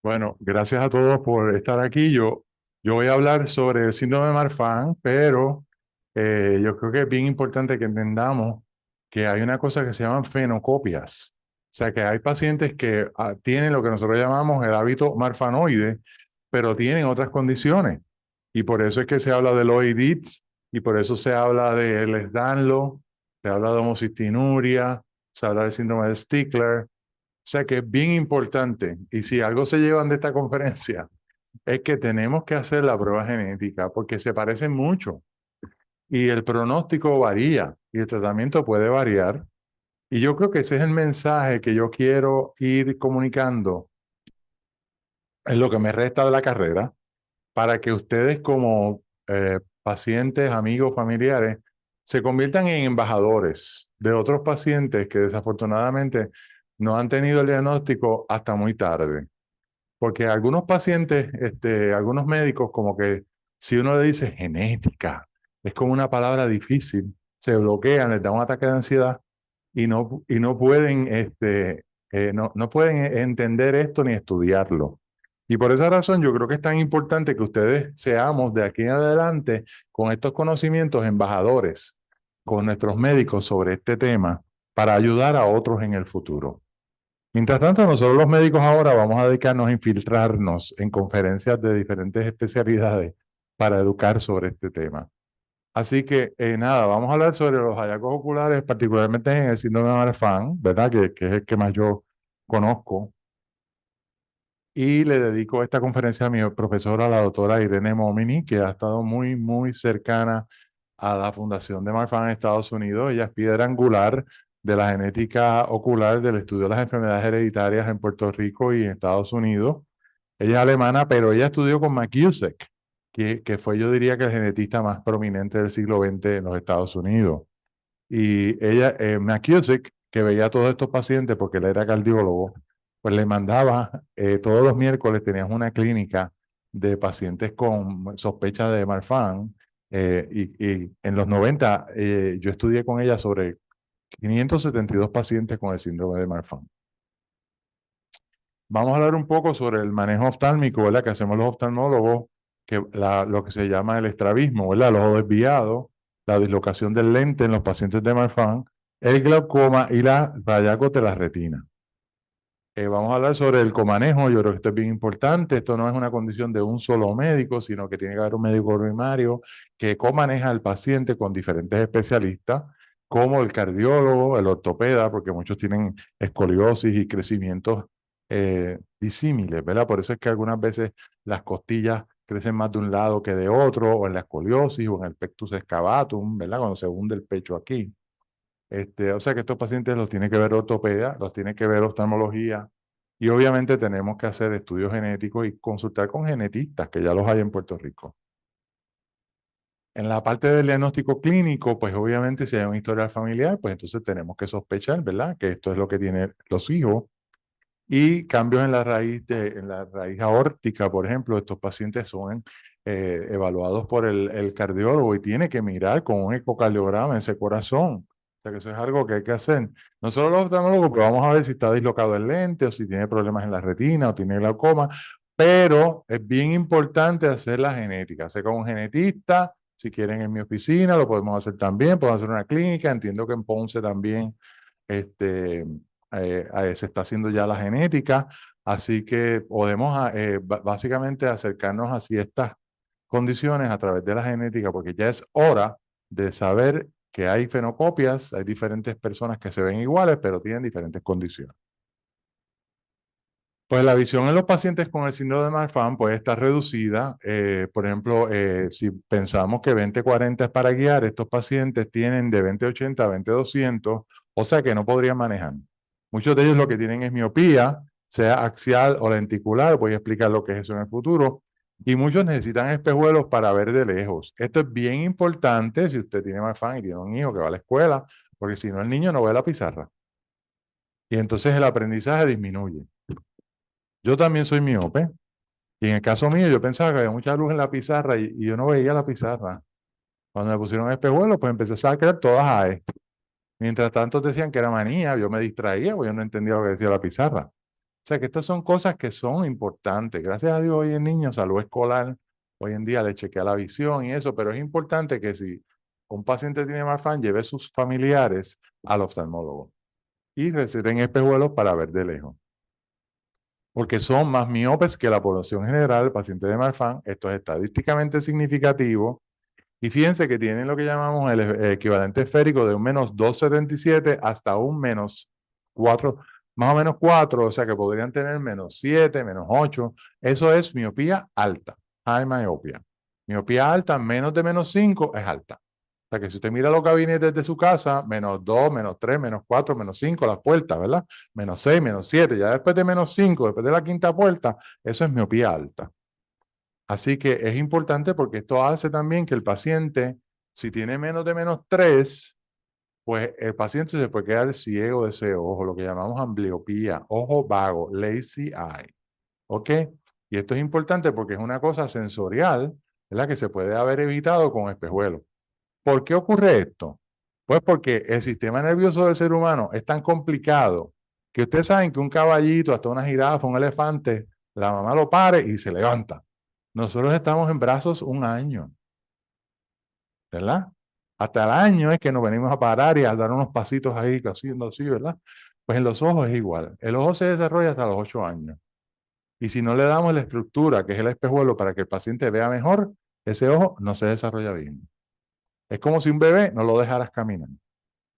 Bueno, gracias a todos por estar aquí. Yo voy a hablar sobre el síndrome de Marfan, pero yo creo que es bien importante que entendamos que hay una cosa que se llaman fenocopias. O sea, que hay pacientes que tienen lo que nosotros llamamos el hábito marfanoide, pero tienen otras condiciones. Y por eso es que se habla del OIDITS, y por eso se habla de Ehlers-Danlos, se habla de homocistinuria, se habla del síndrome de Stickler. O sea que es bien importante, y si algo se llevan de esta conferencia, es que tenemos que hacer la prueba genética porque se parecen mucho y el pronóstico varía y el tratamiento puede variar. Y yo creo que ese es el mensaje que yo quiero ir comunicando en lo que me resta de la carrera para que ustedes como pacientes, amigos, familiares, se conviertan en embajadores de otros pacientes que desafortunadamente no han tenido el diagnóstico hasta muy tarde. Porque algunos pacientes, algunos médicos, como que si uno le dice genética, es como una palabra difícil, se bloquean, les da un ataque de ansiedad y no pueden, no pueden entender esto ni estudiarlo. Y por esa razón yo creo que es tan importante que ustedes seamos de aquí en adelante con estos conocimientos embajadores con nuestros médicos sobre este tema para ayudar a otros en el futuro. Mientras tanto, nosotros los médicos ahora vamos a dedicarnos a infiltrarnos en conferencias de diferentes especialidades para educar sobre este tema. Así que nada, vamos a hablar sobre los hallazgos oculares, particularmente en el síndrome de Marfan, ¿verdad? Que es el que más yo conozco. Y le dedico esta conferencia a mi profesora, la doctora Irene Momini, que ha estado muy cercana a la Fundación de Marfan en Estados Unidos. Ella es piedra angular de la genética ocular del estudio de las enfermedades hereditarias en Puerto Rico y en Estados Unidos. Ella es alemana, pero ella estudió con McKissick, que fue, yo diría, que el genetista más prominente del siglo XX en los Estados Unidos. Y ella, McKissick, que veía a todos estos pacientes porque él era cardiólogo, pues le mandaba, todos los miércoles tenías una clínica de pacientes con sospecha de Marfan. Y en los 90 yo estudié con ella sobre 572 pacientes con el síndrome de Marfan. Vamos a hablar un poco sobre el manejo oftálmico, ¿verdad? Que hacemos los oftalmólogos, lo que se llama el estrabismo, ¿verdad? El ojo desviado, la dislocación del lente en los pacientes de Marfan, el glaucoma y la rayacos de la retina. Vamos a hablar sobre el comanejo. Yo creo que esto es bien importante. Esto no es una condición de un solo médico, sino que tiene que haber un médico primario que comaneja al paciente con diferentes especialistas, como el cardiólogo, el ortopeda, porque muchos tienen escoliosis y crecimientos disímiles, ¿verdad? Por eso es que algunas veces las costillas crecen más de un lado que de otro, o en la escoliosis, o en el pectus excavatum, ¿verdad? Cuando se hunde el pecho aquí. O sea que estos pacientes los tiene que ver ortopedia, los tiene que ver oftalmología y obviamente tenemos que hacer estudios genéticos y consultar con genetistas, que ya los hay en Puerto Rico. En la parte del diagnóstico clínico, pues obviamente si hay un historial familiar, pues entonces tenemos que sospechar, ¿verdad? Que esto es lo que tienen los hijos. Y cambios en en la raíz aórtica, por ejemplo, estos pacientes son evaluados por el cardiólogo y tiene que mirar con un ecocardiograma ese corazón. O sea que eso es algo que hay que hacer. No solo los oftalmólogos, pero vamos a ver si está dislocado el lente o si tiene problemas en la retina o tiene glaucoma. Pero es bien importante hacer la genética. Hacer con un genetista, si quieren en mi oficina, lo podemos hacer también. Podemos hacer una clínica. Entiendo que en Ponce también este, se está haciendo ya la genética, así que podemos básicamente acercarnos hacia estas condiciones a través de la genética, porque ya es hora de saber que hay fenocopias, hay diferentes personas que se ven iguales, pero tienen diferentes condiciones. Pues la visión en los pacientes con el síndrome de Marfan puede estar reducida. Por ejemplo, si pensamos que 20/40 es para guiar, estos pacientes tienen de 20/80 a 20/200, o sea que no podrían manejar. Muchos de ellos lo que tienen es miopía, sea axial o lenticular. Voy a explicar lo que es eso en el futuro. Y muchos necesitan espejuelos para ver de lejos. Esto es bien importante si usted tiene Marfan y tiene un hijo que va a la escuela, porque si no el niño no ve la pizarra. Y entonces el aprendizaje disminuye. Yo también soy miope. Y en el caso mío, yo pensaba que había mucha luz en la pizarra y yo no veía la pizarra. Cuando me pusieron espejuelos, pues empecé a sacar todas a esto. Mientras tanto decían que era manía, yo me distraía, porque yo no entendía lo que decía la pizarra. O sea que estas son cosas que son importantes. Gracias a Dios hoy en niños, salud escolar, hoy en día le chequea la visión y eso, pero es importante que si un paciente tiene Marfan, lleve sus familiares al oftalmólogo y receten espejuelos para ver de lejos. Porque son más miopes que la población general, el paciente de Marfan. Esto es estadísticamente significativo. Y fíjense que tienen lo que llamamos el equivalente esférico de un menos 2,77 hasta un menos 4, más o menos 4, o sea que podrían tener menos 7, menos 8. Eso es miopía alta, high myopia. Miopía alta, menos de menos 5 es alta. O sea que si usted mira los gabinetes de su casa, menos 2, menos 3, menos 4, menos 5, las puertas, ¿verdad? Menos 6, menos 7, ya después de menos 5, después de la quinta puerta, eso es miopía alta. Así que es importante porque esto hace también que el paciente, si tiene menos de menos 3, pues el paciente se puede quedar ciego de ese ojo, lo que llamamos ambliopía, ojo vago, lazy eye. ¿Ok? Y esto es importante porque es una cosa sensorial, ¿verdad? Que se puede haber evitado con espejuelos. ¿Por qué ocurre esto? Pues porque el sistema nervioso del ser humano es tan complicado que ustedes saben que un caballito, hasta una jirafa, un elefante, la mamá lo pare y se levanta. Nosotros estamos en brazos un año, ¿verdad? Hasta el año es que nos venimos a parar y a dar unos pasitos ahí, haciendo así, ¿verdad? Pues en los ojos es igual. El ojo se desarrolla hasta los 8 años. Y si no le damos la estructura, que es el espejuelo, para que el paciente vea mejor, ese ojo no se desarrolla bien. Es como si un bebé no lo dejaras caminar.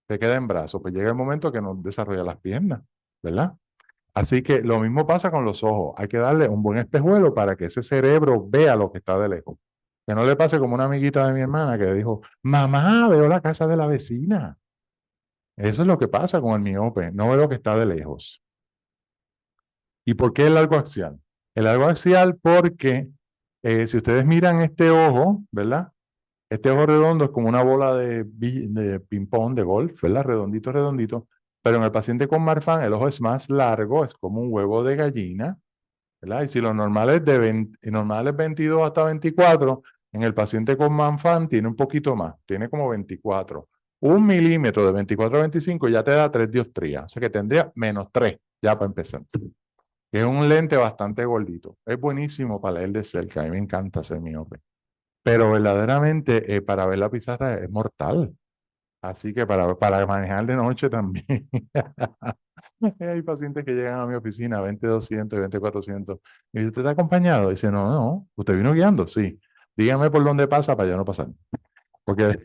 Se queda en brazos, pues llega el momento que no desarrolla las piernas, ¿verdad? Así que lo mismo pasa con los ojos. Hay que darle un buen espejuelo para que ese cerebro vea lo que está de lejos. Que no le pase como una amiguita de mi hermana que dijo, mamá, veo la casa de la vecina. Eso es lo que pasa con el miope, no ve lo que está de lejos. ¿Y por qué el largo axial? El largo axial porque si ustedes miran este ojo, ¿verdad? Este ojo redondo es como una bola de ping-pong, de golf, ¿verdad? Redondito, redondito. Pero en el paciente con Marfan el ojo es más largo, es como un huevo de gallina, ¿verdad? Y si lo normal es normal es 22 hasta 24, en el paciente con Marfan tiene un poquito más, tiene como 24. Un milímetro de 24 a 25 ya te da 3 dioptrías, o sea que tendría menos 3 ya para empezar. Es un lente bastante gordito. Es buenísimo para leer de cerca, a mí me encanta ser miope. Pero verdaderamente para ver la pizarra es mortal. Así que para manejar de noche también. Hay pacientes que llegan a mi oficina 20-200 y 20-400. Y dice, ¿usted está acompañado? Dice, no, no, ¿usted vino guiando? Sí. Dígame por dónde pasa para yo no pasar. Porque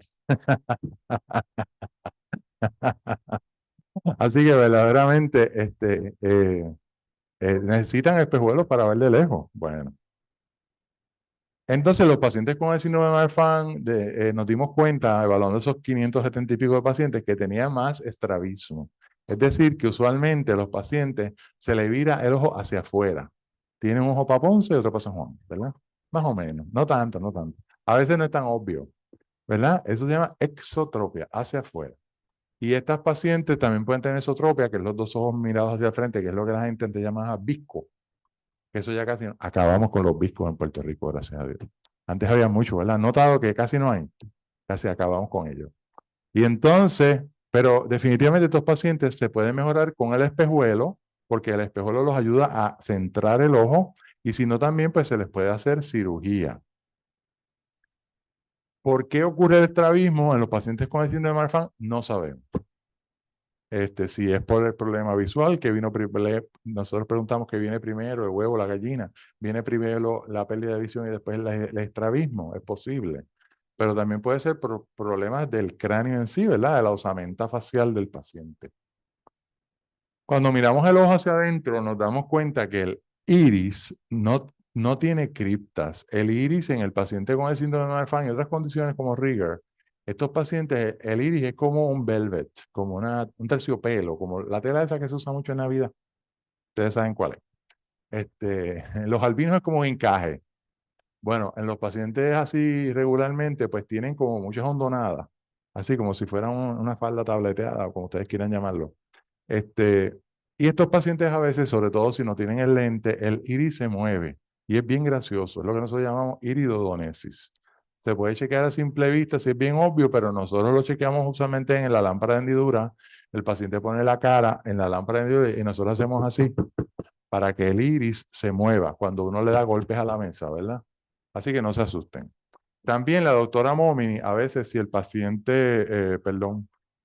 así que verdaderamente necesitan espejuelos para ver de lejos. Bueno. Entonces, los pacientes con el síndrome de Marfan, nos dimos cuenta, evaluando esos 570 y pico de pacientes, que tenían más estrabismo. Es decir, que usualmente a los pacientes se le vira el ojo hacia afuera. Tienen un ojo para Ponce y otro para San Juan, ¿verdad? Más o menos. No tanto, no tanto. A veces no es tan obvio, ¿verdad? Eso se llama exotropia, hacia afuera. Y estas pacientes también pueden tener esotropia, que es los dos ojos mirados hacia el frente, que es lo que la gente te llama visco. Eso ya casi acabamos con los viscos en Puerto Rico, gracias a Dios. Antes había mucho, ¿verdad? Notado que casi no hay. Casi acabamos con ellos. Y entonces, pero definitivamente estos pacientes se pueden mejorar con el espejuelo, porque el espejuelo los ayuda a centrar el ojo y si no también, pues se les puede hacer cirugía. ¿Por qué ocurre el estrabismo en los pacientes con el síndrome de Marfan? No sabemos. Si es por el problema visual, que vino, nosotros preguntamos qué viene primero, el huevo, la gallina. Viene primero la pérdida de visión y después el estrabismo, es posible. Pero también puede ser por problemas del cráneo en sí, ¿verdad? De la osamenta facial del paciente. Cuando miramos el ojo hacia adentro, nos damos cuenta que el iris no tiene criptas. El iris en el paciente con el síndrome de Marfan y otras condiciones como Rieger, estos pacientes, el iris es como un velvet, como un terciopelo, como la tela esa que se usa mucho en Navidad. Ustedes saben cuál es. En los albinos es como un encaje. Bueno, en los pacientes así regularmente, pues tienen como muchas hondonadas, así como si fuera una falda tableteada, o como ustedes quieran llamarlo. Este, y estos pacientes a veces, sobre todo si no tienen el lente, el iris se mueve y es bien gracioso. Es lo que nosotros llamamos iridodonesis. Se puede chequear a simple vista, si es bien obvio, pero nosotros lo chequeamos usualmente en la lámpara de hendidura. El paciente pone la cara en la lámpara de hendidura y nosotros hacemos así para que el iris se mueva cuando uno le da golpes a la mesa, ¿verdad? Así que no se asusten. También la doctora Momini, a veces si el paciente,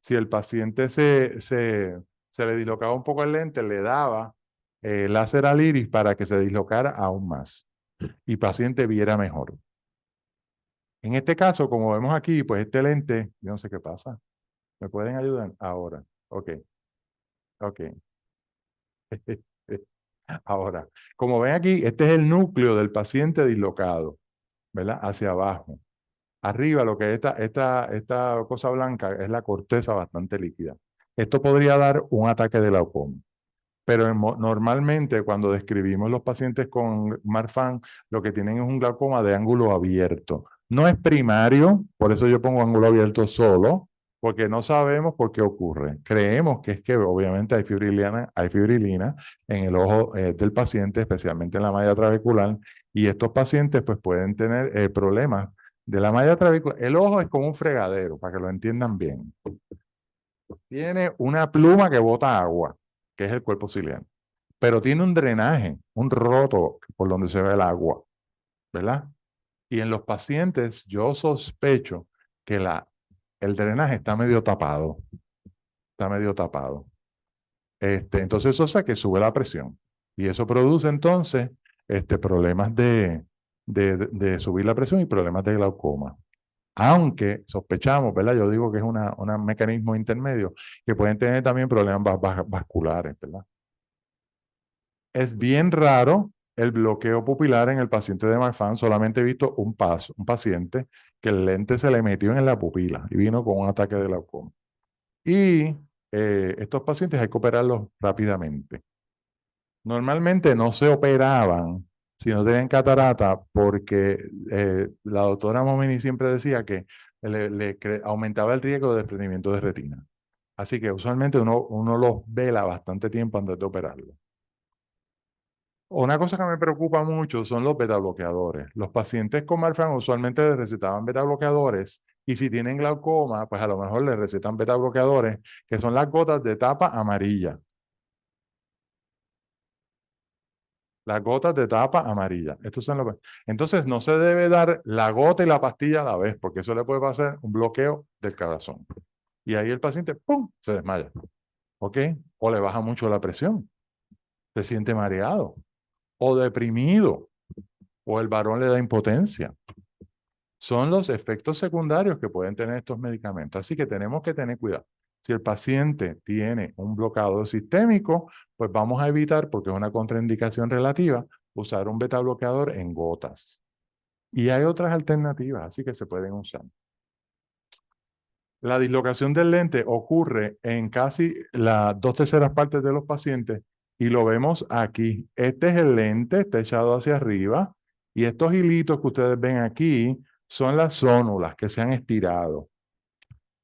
si el paciente se le dislocaba un poco el lente, le daba láser al iris para que se dislocara aún más y el paciente viera mejor. En este caso, como vemos aquí, pues este lente, yo no sé qué pasa. ¿Me pueden ayudar? Ahora. Ok, ok. Ahora, como ven aquí, este es el núcleo del paciente dislocado, ¿verdad? Hacia abajo. Arriba, lo que es esta cosa blanca es la corteza bastante líquida. Esto podría dar un ataque de glaucoma. Pero normalmente cuando describimos los pacientes con Marfan, lo que tienen es un glaucoma de ángulo abierto. No es primario, por eso yo pongo ángulo abierto solo, porque no sabemos por qué ocurre. Creemos que es que obviamente hay fibrilina en el ojo del paciente, especialmente en la malla trabecular, y estos pacientes pues pueden tener problemas de la malla trabecular. El ojo es como un fregadero, para que lo entiendan bien. Tiene una pluma que bota agua, que es el cuerpo ciliar, pero tiene un drenaje, un roto por donde se ve el agua, ¿verdad? Y en los pacientes yo sospecho que el drenaje está medio tapado, está medio tapado. Entonces eso hace que sube la presión y eso produce entonces problemas de subir la presión y problemas de glaucoma. Aunque sospechamos, ¿verdad? Yo digo que es un mecanismo intermedio, que pueden tener también problemas vasculares, ¿verdad? Es bien raro el bloqueo pupilar en el paciente de Marfan. Solamente he visto un paciente que el lente se le metió en la pupila y vino con un ataque de glaucoma. Y estos pacientes hay que operarlos rápidamente. Normalmente no se operaban si no tenían catarata porque la doctora Momini siempre decía que aumentaba el riesgo de desprendimiento de retina. Así que usualmente uno los vela bastante tiempo antes de operarlo. Una cosa que me preocupa mucho son los betabloqueadores. Los pacientes con Marfan usualmente les recetaban betabloqueadores y si tienen glaucoma, pues a lo mejor les recetan betabloqueadores, que son las gotas de tapa amarilla. Las gotas de tapa amarilla. Estos son los... Entonces no se debe dar la gota y la pastilla a la vez, porque eso le puede pasar un bloqueo del corazón. Y ahí el paciente, ¡pum!, se desmaya. ¿Ok? O le baja mucho la presión, se siente mareado, o deprimido, o el varón le da impotencia. Son los efectos secundarios que pueden tener estos medicamentos. Así que tenemos que tener cuidado. Si el paciente tiene un bloqueador sistémico, pues vamos a evitar, porque es una contraindicación relativa, usar un beta bloqueador en gotas. Y hay otras alternativas, así que se pueden usar. La dislocación del lente ocurre en casi las 2/3 de los pacientes y lo vemos aquí. Este es el lente, está echado hacia arriba y estos hilitos que ustedes ven aquí son las zónulas que se han estirado.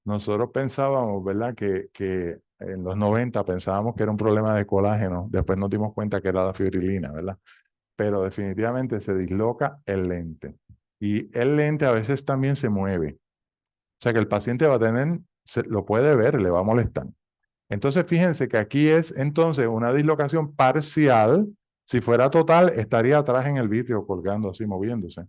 Nosotros pensábamos, ¿verdad? Que en los 90 pensábamos que era un problema de colágeno. Después nos dimos cuenta que era la fibrilina, ¿verdad? Pero definitivamente se disloca el lente. Y el lente a veces también se mueve. O sea que el paciente va a tener, lo puede ver, le va a molestar. Entonces fíjense que aquí es entonces una dislocación parcial. Si fuera total, estaría atrás en el vidrio colgando así, moviéndose.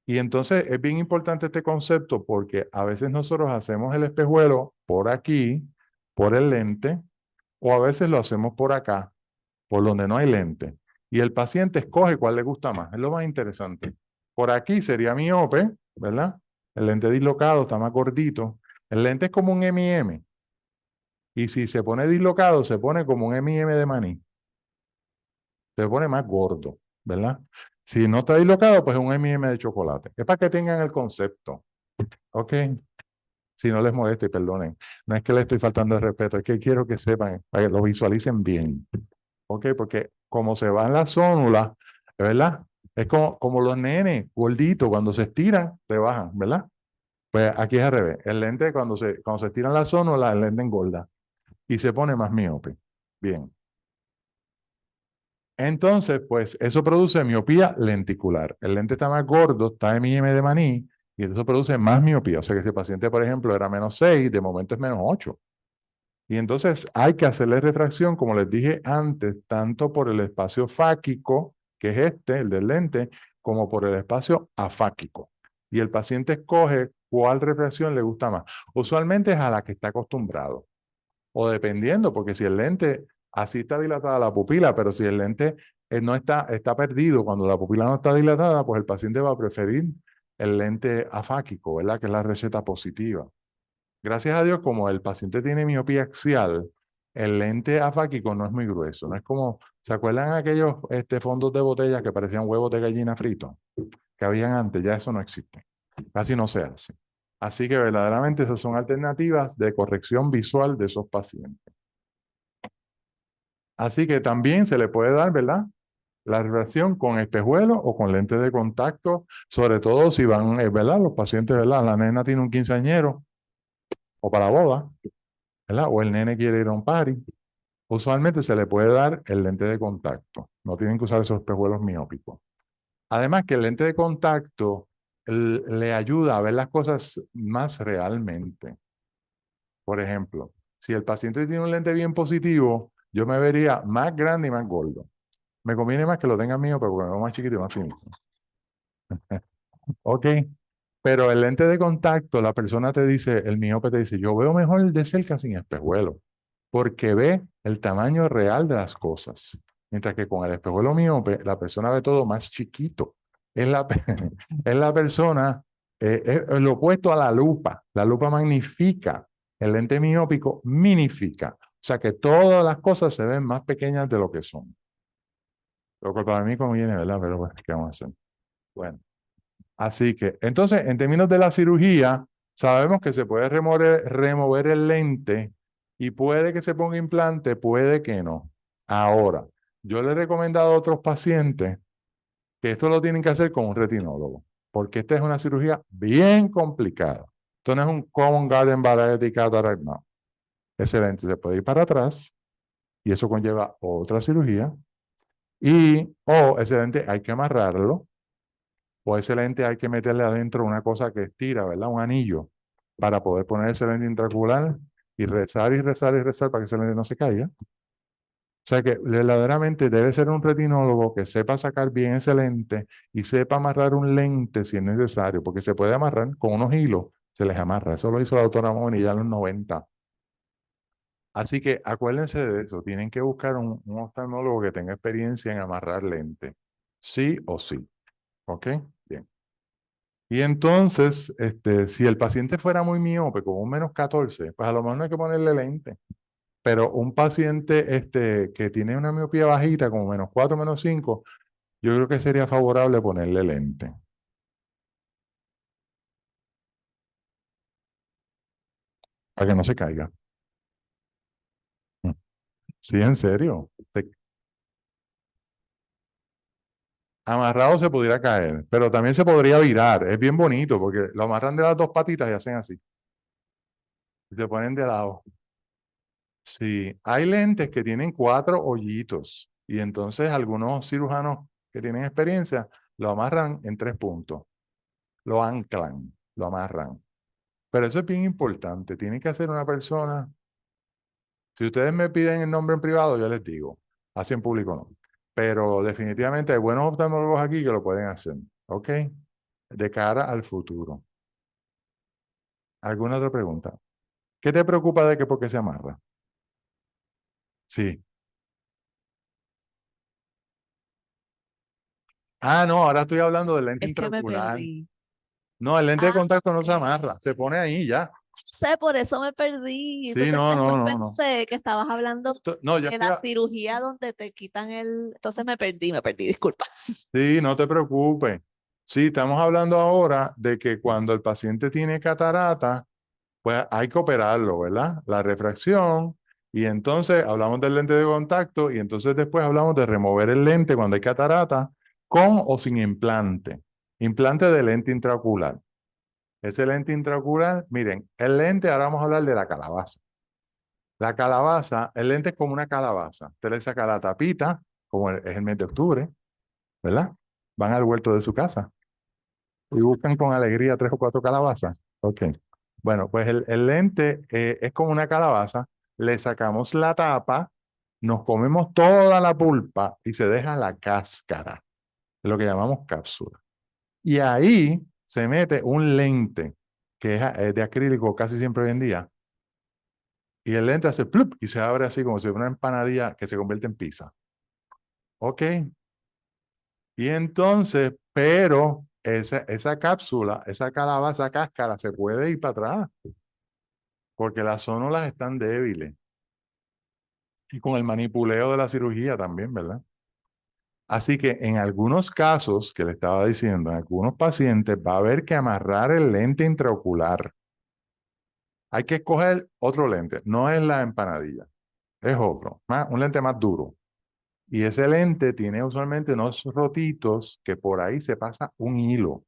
Y entonces es bien importante este concepto porque a veces nosotros hacemos el espejuelo por aquí, por el lente, o a veces lo hacemos por acá, por donde no hay lente. Y el paciente escoge cuál le gusta más. Es lo más interesante. Por aquí sería miope, ¿verdad? El lente dislocado está más gordito. El lente es como un M&M. Y si se pone dislocado, se pone como un M&M de maní. Se pone más gordo, ¿verdad? Si no está dislocado, pues es un M&M de chocolate. Es para que tengan el concepto. ¿Ok? Si no les molesta y perdonen. No es que les estoy faltando el respeto, es que quiero que sepan, para que lo visualicen bien. ¿Ok? Porque como se van las zónulas, ¿verdad? Es como los nenes gorditos, cuando se estiran, se bajan, ¿verdad? Pues aquí es al revés. El lente, cuando se estiran las zónulas, el lente engorda y se pone más miope. Bien. Entonces, pues eso produce miopía lenticular. El lente está más gordo, está M&M de maní, y eso produce más miopía. O sea que si el paciente, por ejemplo, era -6, de momento es -8. Y entonces hay que hacerle refracción, como les dije antes, tanto por el espacio fáquico, que es este, el del lente, como por el espacio afáquico. Y el paciente escoge cuál refracción le gusta más. Usualmente es a la que está acostumbrado. O dependiendo, porque si el lente, así está dilatada la pupila, pero si el lente no está perdido, cuando la pupila no está dilatada, pues el paciente va a preferir el lente afáquico, ¿verdad? Que es la receta positiva. Gracias a Dios, como el paciente tiene miopía axial, el lente afáquico no es muy grueso. No es como, ¿se acuerdan aquellos fondos de botella que parecían huevos de gallina fritos que habían antes? Ya eso no existe. Casi no se hace. Así que verdaderamente esas son alternativas de corrección visual de esos pacientes. Así que también se le puede dar, ¿verdad? La refracción con espejuelos o con lentes de contacto, sobre todo si van, ¿verdad? Los pacientes, ¿verdad? La nena tiene un quinceañero o para boda, ¿verdad? O el nene quiere ir a un party. Usualmente se le puede dar el lente de contacto. No tienen que usar esos espejuelos miópicos. Además que el lente de contacto le ayuda a ver las cosas más realmente. Por ejemplo, si el paciente tiene un lente bien positivo, yo me vería más grande y más gordo. Me conviene más que lo tenga mío, pero me veo más chiquito y más finito. Ok, pero el lente de contacto, la persona te dice, el miope te dice, yo veo mejor de cerca sin espejuelo, porque ve el tamaño real de las cosas. Mientras que con el espejuelo miope, la persona ve todo más chiquito. Es la, es la persona, es lo opuesto a la lupa. La lupa magnifica, el lente miópico minifica. O sea que todas las cosas se ven más pequeñas de lo que son. Lo cual para mí conviene, ¿verdad? Pero bueno, ¿qué vamos a hacer? Bueno. Así que, entonces, en términos de la cirugía, sabemos que se puede remover el lente y puede que se ponga implante, puede que no. Ahora, yo le he recomendado a otros pacientes que esto lo tienen que hacer con un retinólogo, porque esta es una cirugía bien complicada. Esto no es un Common Garden Variety Cataract, no. Ese lente se puede ir para atrás y eso conlleva otra cirugía. O ese lente hay que amarrarlo o ese lente hay que meterle adentro una cosa que estira, ¿verdad? Un anillo para poder poner ese lente intraocular y rezar y rezar y rezar para que ese lente no se caiga. O sea que verdaderamente debe ser un retinólogo que sepa sacar bien ese lente y sepa amarrar un lente si es necesario, porque se puede amarrar con unos hilos, se les amarra. Eso lo hizo la doctora Monilla en los 90. Así que acuérdense de eso, tienen que buscar un oftalmólogo que tenga experiencia en amarrar lente, sí o sí. ¿Ok? Bien. Y entonces, si el paciente fuera muy miope, con un -14, pues a lo mejor no hay que ponerle lente. Pero un paciente que tiene una miopía bajita, como -4, -5, yo creo que sería favorable ponerle lente, para que no se caiga. Sí, en serio. Amarrado se pudiera caer, pero también se podría virar. Es bien bonito porque lo amarran de las dos patitas y hacen así. Y se ponen de lado. Sí, hay lentes que tienen 4 hoyitos y entonces algunos cirujanos que tienen experiencia lo amarran en 3 puntos, lo anclan, lo amarran. Pero eso es bien importante, tiene que hacer una persona, si ustedes me piden el nombre en privado, yo les digo, así en público no. Pero definitivamente hay buenos oftalmólogos aquí que lo pueden hacer, ¿ok? De cara al futuro. ¿Alguna otra pregunta? ¿Qué te preocupa de que por qué se amarra? Sí. Ah, no, ahora estoy hablando del lente Es que me intraocular. perdí. No, el lente de Ah, contacto no ok. se amarra, se pone ahí ya. Sé, por eso me perdí. Sí, Entonces no, no, después no, no. pensé que estabas hablando No, yo de estoy. la cirugía donde te quitan el... Entonces me perdí, disculpa. Sí, no te preocupes. Sí, estamos hablando ahora de que cuando el paciente tiene catarata, pues hay que operarlo, ¿verdad? La refracción, y entonces hablamos del lente de contacto, y entonces después hablamos de remover el lente cuando hay catarata, con o sin implante. Implante de lente intraocular. Ese lente intraocular, miren, el lente, ahora vamos a hablar de la calabaza. La calabaza, el lente es como una calabaza. Usted le saca la tapita, como es el mes de octubre, ¿verdad? Van al huerto de su casa y buscan con alegría 3 o 4 calabazas. Ok. Bueno, pues el lente es como una calabaza. le sacamos la tapa, nos comemos toda la pulpa y se deja la cáscara, lo que llamamos cápsula. Y ahí se mete un lente que es de acrílico casi siempre hoy en día. Y el lente hace plup y se abre así como si fuera una empanadilla que se convierte en pizza. Ok. Y entonces, pero esa cápsula, esa calabaza cáscara se puede ir para atrás porque las zónulas están débiles. Y con el manipuleo de la cirugía también, ¿verdad? Así que en algunos casos, que le estaba diciendo, en algunos pacientes va a haber que amarrar el lente intraocular. Hay que escoger otro lente, no es la empanadilla, es otro, un lente más duro. Y ese lente tiene usualmente unos rotitos que por ahí se pasa un hilo.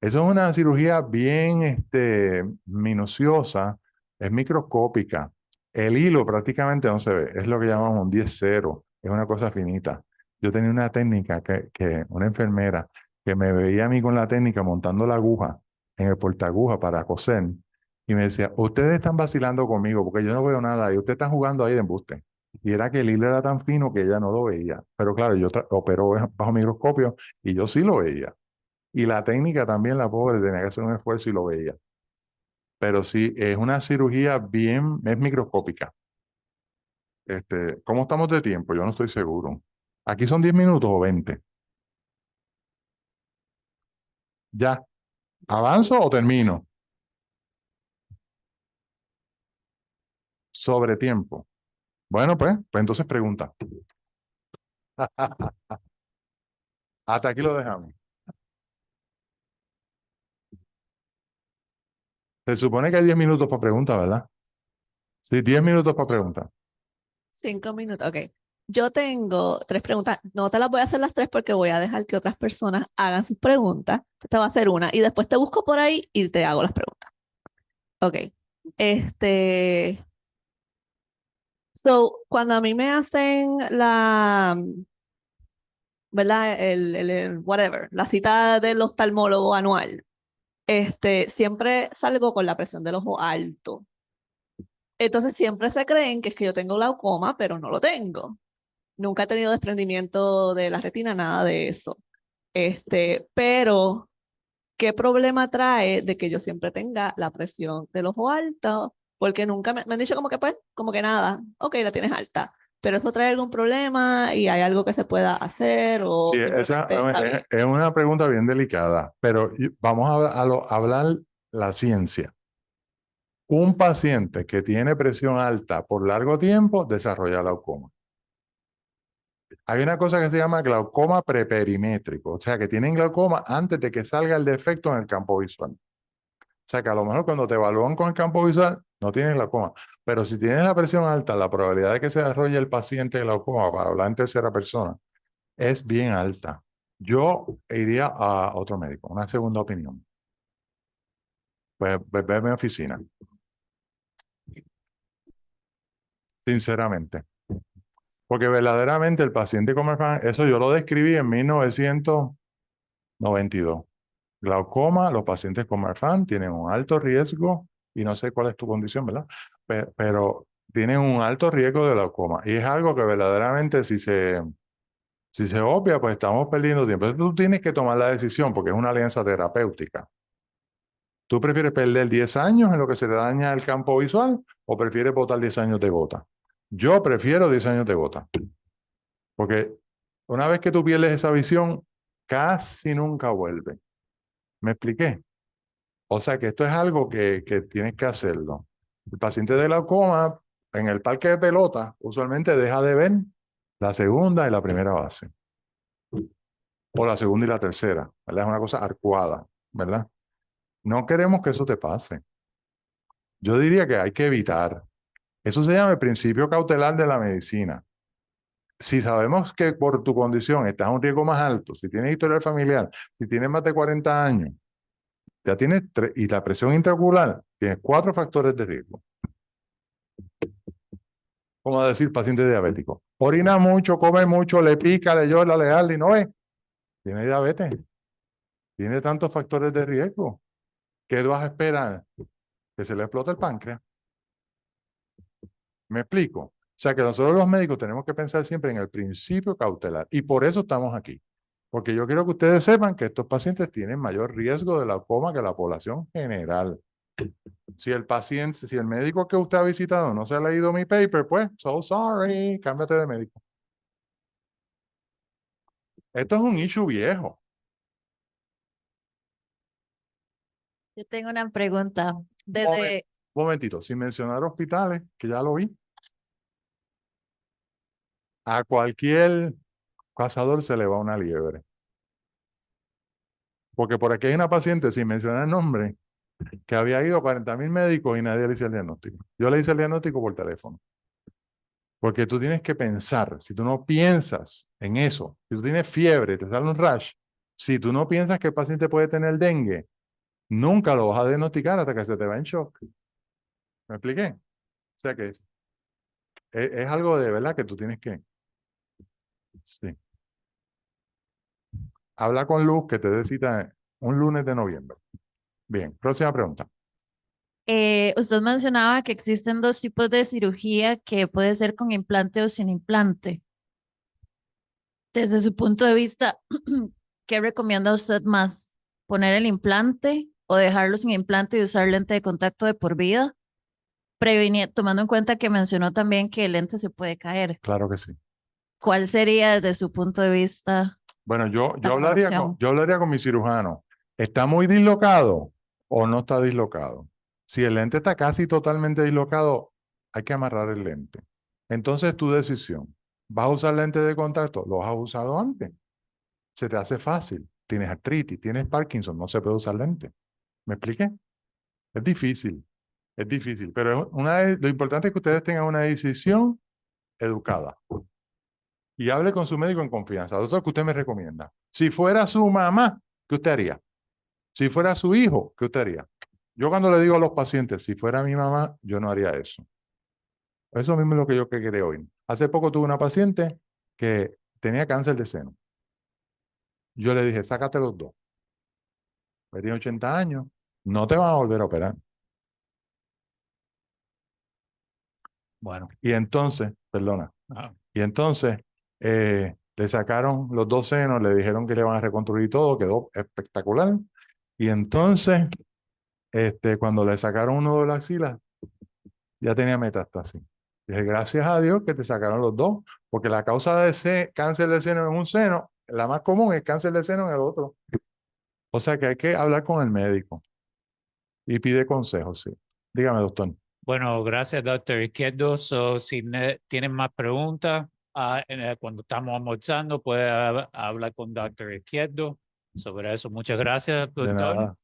Eso es una cirugía bien minuciosa, es microscópica. El hilo prácticamente no se ve, es lo que llamamos un 10-0, es una cosa finita. Yo tenía una técnica una enfermera que me veía a mí con la técnica montando la aguja en el portaaguja para coser y me decía, ustedes están vacilando conmigo porque yo no veo nada y ustedes están jugando ahí de embuste. Y era que el hilo era tan fino que ella no lo veía. Pero claro, yo operó bajo microscopio y yo sí lo veía. Y la técnica también, la pobre, tenía que hacer un esfuerzo y lo veía. Pero sí, es una cirugía bien, es microscópica. ¿Cómo estamos de tiempo? Yo no estoy seguro. ¿Aquí son 10 minutos o 20? ¿Ya? ¿Avanzo o termino? Sobre tiempo. Bueno, pues entonces pregunta. Hasta aquí lo dejamos. Se supone que hay 10 minutos para pregunta, ¿verdad? Sí, 10 minutos para pregunta. 5 minutos, ok. Yo tengo 3 preguntas. No te las voy a hacer las tres porque voy a dejar que otras personas hagan sus preguntas. Te voy a hacer una y después te busco por ahí y te hago las preguntas. Ok. Este, cuando a mí me hacen ¿verdad? Whatever, la cita del oftalmólogo anual, siempre salgo con la presión del ojo alto. Entonces siempre se creen que es que yo tengo glaucoma, pero no lo tengo. Nunca he tenido desprendimiento de la retina, nada de eso. Pero, ¿qué problema trae de que yo siempre tenga la presión del ojo alto? Porque nunca me han dicho como que pues, como que nada, ok, la tienes alta, pero eso trae algún problema y hay algo que se pueda hacer Sí, o esa simplemente está bien. es una pregunta bien delicada, pero vamos a hablar la ciencia. Un paciente que tiene presión alta por largo tiempo desarrolla glaucoma. Hay una cosa que se llama glaucoma preperimétrico, o sea, que tienen glaucoma antes de que salga el defecto en el campo visual. O sea, que a lo mejor cuando te evalúan con el campo visual no tienes glaucoma, pero si tienes la presión alta, la probabilidad de que se desarrolle el paciente glaucoma, para hablar en tercera persona, es bien alta. Yo iría a otro médico, una segunda opinión. Pues verme en oficina, sinceramente. Porque verdaderamente el paciente con Marfan, eso yo lo describí en 1992. Glaucoma, los pacientes con Marfan tienen un alto riesgo, y no sé cuál es tu condición, ¿verdad? Pero tienen un alto riesgo de glaucoma. Y es algo que verdaderamente si se obvia, pues estamos perdiendo tiempo. Entonces tú tienes que tomar la decisión porque es una alianza terapéutica. ¿Tú prefieres perder 10 años en lo que se te daña el campo visual o prefieres botar 10 años de gota? Yo prefiero 10 años de gota, porque una vez que tú pierdes esa visión, casi nunca vuelve. ¿Me expliqué? O sea que esto es algo que tienes que hacerlo. El paciente de glaucoma en el parque de pelota usualmente deja de ver la segunda y la primera base, o la segunda y la tercera, ¿verdad? Es una cosa arcuada, ¿verdad? No queremos que eso te pase. Yo diría que hay que evitar. Eso se llama el principio cautelar de la medicina. Si sabemos que por tu condición estás a un riesgo más alto, si tienes historial familiar, si tienes más de 40 años, ya tienes y la presión intraocular, tienes 4 factores de riesgo. Como decir, paciente diabético. Orina mucho, come mucho, le pica, le llora, le arde y no ve. Tiene diabetes. Tiene tantos factores de riesgo. ¿Qué vas a esperar? Que se le explote el páncreas. ¿Me explico? O sea que nosotros los médicos tenemos que pensar siempre en el principio cautelar y por eso estamos aquí. Porque yo quiero que ustedes sepan que estos pacientes tienen mayor riesgo de glaucoma que la población general. Si el paciente, si el médico que usted ha visitado no se ha leído mi paper, pues, so sorry, cámbiate de médico. Esto es un issue viejo. Yo tengo una pregunta. Un momentito, sin mencionar hospitales, que ya lo vi. A cualquier cazador se le va una liebre. Porque por aquí hay una paciente, sin mencionar el nombre, que había ido a 40,000 médicos y nadie le hizo el diagnóstico. Yo le hice el diagnóstico por teléfono. Porque tú tienes que pensar, si tú no piensas en eso, si tú tienes fiebre, te sale un rash, si tú no piensas que el paciente puede tener dengue, nunca lo vas a diagnosticar hasta que se te va en shock. ¿Me expliqué? O sea que es algo de verdad que tú tienes que... Sí. Habla con Luz que te dé cita un lunes de noviembre. Bien, próxima pregunta. Usted mencionaba que existen dos tipos de cirugía que puede ser con implante o sin implante. Desde su punto de vista, ¿qué recomienda usted más? ¿Poner el implante o dejarlo sin implante y usar lente de contacto de por vida? Tomando en cuenta que mencionó también que el lente se puede caer. Claro que sí. ¿Cuál sería desde su punto de vista Bueno, yo la mejor opción? yo hablaría con mi cirujano. ¿Está muy dislocado o no está dislocado? Si el lente está casi totalmente dislocado, hay que amarrar el lente. Entonces, tu decisión. ¿Vas a usar lente de contacto? ¿Lo has usado antes? Se te hace fácil. Tienes artritis, tienes Parkinson, no se puede usar lente. ¿Me expliqué? Es difícil, es difícil, pero lo importante es que ustedes tengan una decisión educada y hable con su médico en confianza. Doctor, ¿qué usted me recomienda? Si fuera su mamá, ¿qué usted haría? Si fuera su hijo, ¿qué usted haría? Yo cuando le digo a los pacientes, si fuera mi mamá, yo no haría eso. Eso mismo es lo que yo creo hoy. Hace poco tuve una paciente que tenía cáncer de seno. Yo le dije, sácate los dos. Tiene 80 años, no te van a volver a operar. Bueno, y entonces, perdona, y entonces le sacaron los dos senos, le dijeron que le van a reconstruir todo, quedó espectacular. Y entonces, cuando le sacaron uno de las axilas, ya tenía metástasis. Dije, gracias a Dios que te sacaron los dos, porque la causa de cáncer de seno en un seno, la más común es cáncer de seno en el otro. O sea que hay que hablar con el médico y pide consejos, sí. Dígame, doctor. Bueno, gracias, doctor Izquierdo. Si tienen más preguntas, cuando estamos almorzando, puede hablar con doctor Izquierdo sobre eso. Muchas gracias, De doctor. nada.